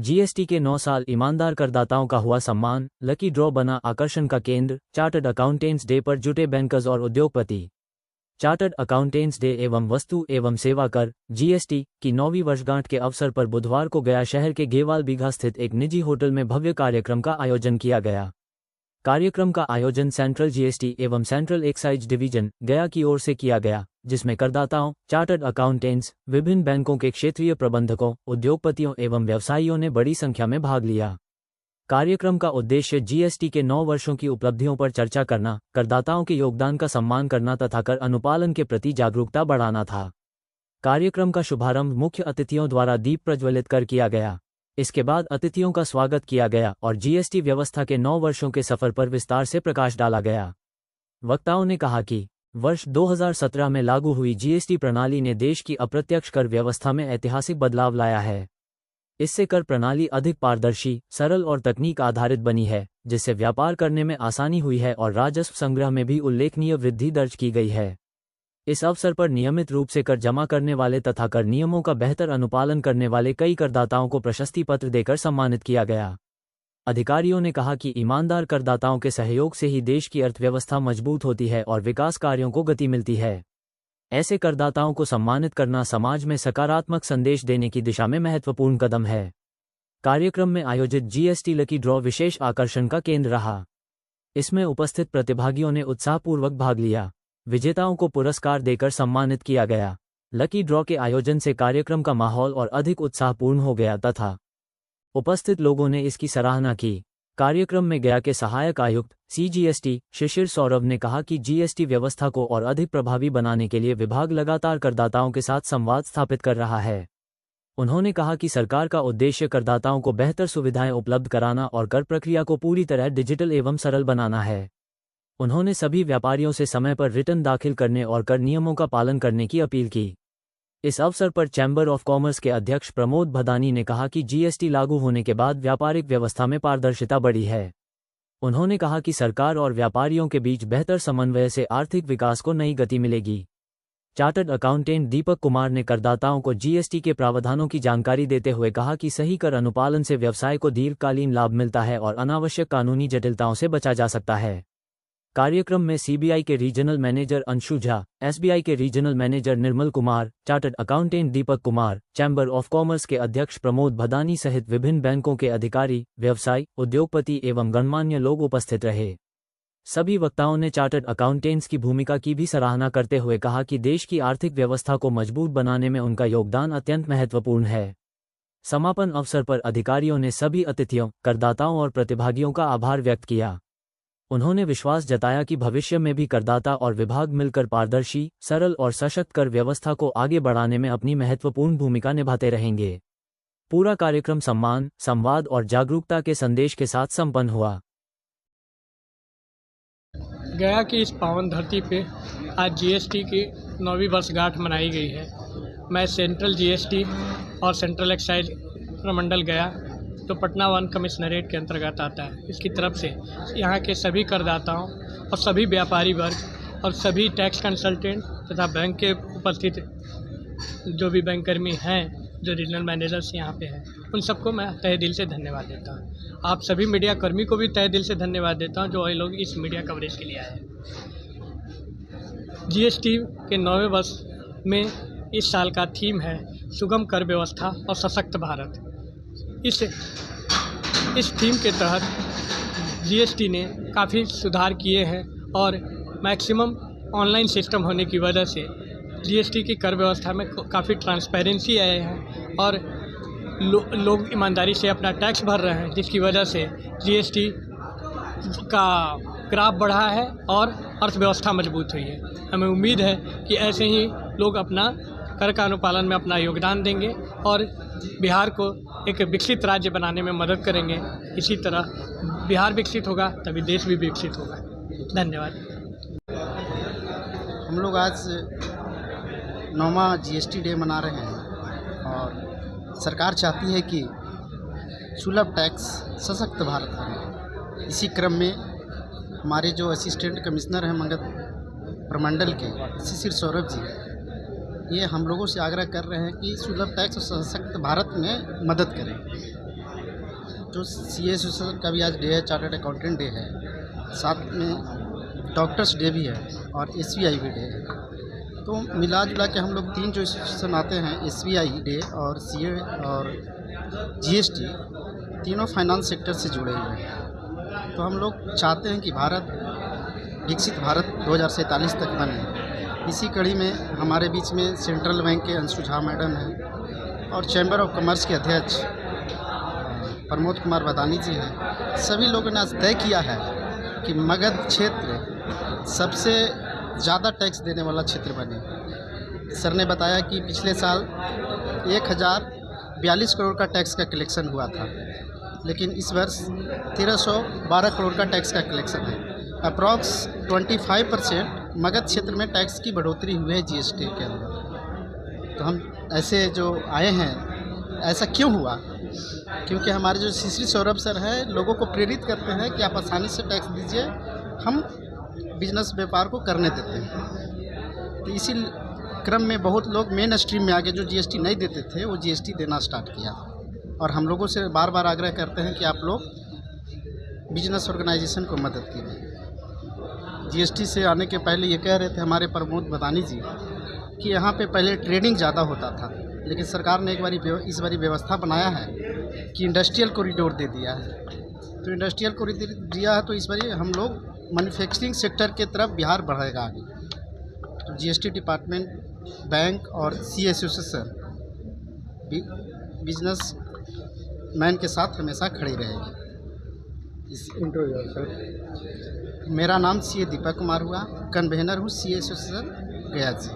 GST के 9 साल ईमानदार करदाताओं का हुआ सम्मान, लकी ड्रॉ बना आकर्षण का केंद्र। चार्टर्ड अकाउंटेंट्स डे पर जुटे बैंकर्स और उद्योगपति। चार्टर्ड अकाउंटेंट्स डे एवं वस्तु एवं सेवा कर जीएसटी की 9वीं वर्षगांठ के अवसर पर बुधवार को गया शहर के गेवाल बीघा स्थित एक निजी होटल में भव्य कार्यक्रम का आयोजन किया गया। कार्यक्रम का आयोजन सेंट्रल जीएसटी एवं सेंट्रल एक्साइज डिवीजन गया की ओर से किया गया, जिसमें करदाताओं, चार्टर्ड अकाउंटेंट्स, विभिन्न बैंकों के क्षेत्रीय प्रबंधकों, उद्योगपतियों एवं व्यवसायियों ने बड़ी संख्या में भाग लिया। कार्यक्रम का उद्देश्य जीएसटी के 9 वर्षों की उपलब्धियों पर चर्चा करना, करदाताओं के योगदान का सम्मान करना तथा कर अनुपालन के प्रति जागरूकता बढ़ाना था। कार्यक्रम का शुभारंभ मुख्य अतिथियों द्वारा दीप प्रज्वलित कर किया गया। इसके बाद अतिथियों का स्वागत किया गया और जीएसटी व्यवस्था के 9 वर्षों के सफर पर विस्तार से प्रकाश डाला गया। वक्ताओं ने कहा कि वर्ष 2017 में लागू हुई जीएसटी प्रणाली ने देश की अप्रत्यक्ष कर व्यवस्था में ऐतिहासिक बदलाव लाया है। इससे कर प्रणाली अधिक पारदर्शी, सरल और तकनीक आधारित बनी है, जिससे व्यापार करने में आसानी हुई है और राजस्व संग्रह में भी उल्लेखनीय वृद्धि दर्ज की गई है। इस अवसर पर नियमित रूप से कर जमा करने वाले तथा कर नियमों का बेहतर अनुपालन करने वाले कई करदाताओं को प्रशस्ति पत्र देकर सम्मानित किया गया। अधिकारियों ने कहा कि ईमानदार करदाताओं के सहयोग से ही देश की अर्थव्यवस्था मजबूत होती है और विकास कार्यों को गति मिलती है। ऐसे करदाताओं को सम्मानित करना समाज में सकारात्मक संदेश देने की दिशा में महत्वपूर्ण कदम है। कार्यक्रम में आयोजित जीएसटी लकी ड्रॉ विशेष आकर्षण का केंद्र रहा। इसमें उपस्थित प्रतिभागियों ने उत्साहपूर्वक भाग लिया। विजेताओं को पुरस्कार देकर सम्मानित किया गया। लकी ड्रॉ के आयोजन से कार्यक्रम का माहौल और अधिक उत्साहपूर्ण हो गया तथा उपस्थित लोगों ने इसकी सराहना की। कार्यक्रम में गया के सहायक आयुक्त सीजीएसटी शिशिर सौरभ ने कहा कि जीएसटी व्यवस्था को और अधिक प्रभावी बनाने के लिए विभाग लगातार करदाताओं के साथ संवाद स्थापित कर रहा है। उन्होंने कहा कि सरकार का उद्देश्य करदाताओं को बेहतर सुविधाएं उपलब्ध कराना और कर प्रक्रिया को पूरी तरह डिजिटल एवं सरल बनाना है। उन्होंने सभी व्यापारियों से समय पर रिटर्न दाखिल करने और कर नियमों का पालन करने की अपील की। इस अवसर पर चैम्बर ऑफ कॉमर्स के अध्यक्ष प्रमोद भदानी ने कहा कि जीएसटी लागू होने के बाद व्यापारिक व्यवस्था में पारदर्शिता बढ़ी है। उन्होंने कहा कि सरकार और व्यापारियों के बीच बेहतर समन्वय से आर्थिक विकास को नई गति मिलेगी। चार्टर्ड अकाउंटेंट दीपक कुमार ने करदाताओं को जीएसटी के प्रावधानों की जानकारी देते हुए कहा कि सही कर अनुपालन से व्यवसाय को दीर्घकालीन लाभ मिलता है और अनावश्यक कानूनी जटिलताओं से बचा जा सकता है। कार्यक्रम में सीबीआई के regional manager Anshu Jha, SBI के regional manager Nirmal Kumar, chartered accountant Deepak Kumar, chamber of commerce के अध्यक्ष प्रमोद भदानी सहित विभिन्न बैंकों के अधिकारी, व्यवसायी, उद्योगपति एवं गणमान्य लोग उपस्थित रहे। सभी वक्ताओं ने चार्टर्ड अकाउंटेंट्स की भूमिका की भी सराहना करते हुए कहा कि देश की आर्थिक व्यवस्था को मजबूत बनाने में उनका योगदान अत्यंत महत्वपूर्ण है। समापन अवसर पर अधिकारियों ने सभी अतिथियों, करदाताओं और प्रतिभागियों का आभार व्यक्त किया। उन्होंने विश्वास जताया कि भविष्य में भी करदाता और विभाग मिलकर पारदर्शी, सरल और सशक्त कर व्यवस्था को आगे बढ़ाने में अपनी महत्वपूर्ण भूमिका निभाते रहेंगे। पूरा कार्यक्रम सम्मान, संवाद और जागरूकता के संदेश के साथ संपन्न हुआ। गया की इस पावन धरती पे आज जीएसटी की 9वीं वर्षगांठ मनाई गई है। मैं सेंट्रल जीएसटी और सेंट्रल एक्साइज प्रमंडल गया तो पटना वन कमिश्नरेट के अंतर्गत आता है। इसकी तरफ से यहाँ के सभी करदाताओं और सभी व्यापारी वर्ग और सभी टैक्स कंसल्टेंट तथा बैंक के उपस्थित जो भी बैंककर्मी हैं, जो रीजनल मैनेजर्स यहाँ पे हैं, उन सबको मैं तहे दिल से धन्यवाद देता हूँ। आप सभी मीडिया कर्मी को भी तहे दिल से धन्यवाद देता हूँ जो ये लोग इस मीडिया कवरेज के लिए आए हैं। जीएसटी के 9वें वर्ष में इस साल का थीम है सुगम कर व्यवस्था और सशक्त भारत। इस थीम के तहत जीएसटी ने काफ़ी सुधार किए हैं और मैक्सिमम ऑनलाइन सिस्टम होने की वजह से जीएसटी की कर व्यवस्था में काफ़ी ट्रांसपेरेंसी आए हैं और लोग ईमानदारी से अपना टैक्स भर रहे हैं, जिसकी वजह से जीएसटी का ग्राफ बढ़ा है और अर्थव्यवस्था मजबूत हुई है। हमें उम्मीद है कि ऐसे ही लोग अपना कर का अनुपालन में अपना योगदान देंगे और बिहार को एक विकसित राज्य बनाने में मदद करेंगे। इसी तरह बिहार विकसित होगा तभी देश भी विकसित होगा। धन्यवाद। हम लोग आज 9वां जीएसटी डे मना रहे हैं और सरकार चाहती है कि सुलभ टैक्स सशक्त भारत बने। इसी क्रम में हमारे जो असिस्टेंट कमिश्नर हैं मगध प्रमंडल के शिशिर सौरभ जी, ये हम लोगों से आग्रह कर रहे हैं कि सुलभ टैक्स और सशक्त भारत में मदद करें। जो सी एसोसिएशन का भी आज डे है, चार्टर्ड अकाउंटेंट डे है, साथ में डॉक्टर्स डे भी है और SBI भी डे है। तो मिला जुला के हम लोग 3 जो एसोसिएशन आते हैं, SBI डे और CA और GST, तीनों फाइनेंस सेक्टर से जुड़े हुए हैं। तो हम लोग चाहते हैं कि विकसित भारत 2047 तक बने। इसी कड़ी में हमारे बीच में सेंट्रल बैंक के अंशु झा मैडम हैं और चैम्बर ऑफ कॉमर्स के अध्यक्ष प्रमोद कुमार बदानी जी हैं। सभी लोगों ने आज तय किया है कि मगध क्षेत्र सबसे ज़्यादा टैक्स देने वाला क्षेत्र बने। सर ने बताया कि पिछले साल 1042 करोड़ का टैक्स का कलेक्शन हुआ था, लेकिन इस वर्ष 1312 करोड़ का टैक्स का कलेक्शन है। अप्रॉक्स 25% मगध क्षेत्र में टैक्स की बढ़ोतरी हुई है GST के अंदर। तो हम ऐसे जो आए हैं, ऐसा क्यों हुआ? क्योंकि हमारे जो श्री सौरभ सर हैं, लोगों को प्रेरित करते हैं कि आप आसानी से टैक्स दीजिए, हम बिजनेस व्यापार को करने देते हैं। तो इसी क्रम में बहुत लोग मेन स्ट्रीम में आगे जो GST नहीं देते थे, वो GST देना स्टार्ट किया। और हम लोगों से बार बार आग्रह करते हैं कि आप लोग बिजनेस ऑर्गेनाइजेशन को मदद कीजिए। GST से आने के पहले ये कह रहे थे हमारे प्रमोद बदानी जी कि यहाँ पे पहले ट्रेडिंग ज़्यादा होता था, लेकिन सरकार ने इस बारी व्यवस्था बनाया है कि इंडस्ट्रियल कॉरिडोर दे दिया है। तो इंडस्ट्रियल कॉरिडोर दिया है तो इस बारी हम लोग मैन्युफैक्चरिंग सेक्टर के तरफ बिहार बढ़ेगा आगे। तो GST डिपार्टमेंट, बैंक और CA एसोसिएशन बिजनेस मैन के साथ हमेशा खड़ी रहेगी। मेरा नाम CA दीपक कुमार हुआ, कन्वेनर हूँ CA एसोसिएशन गया जी।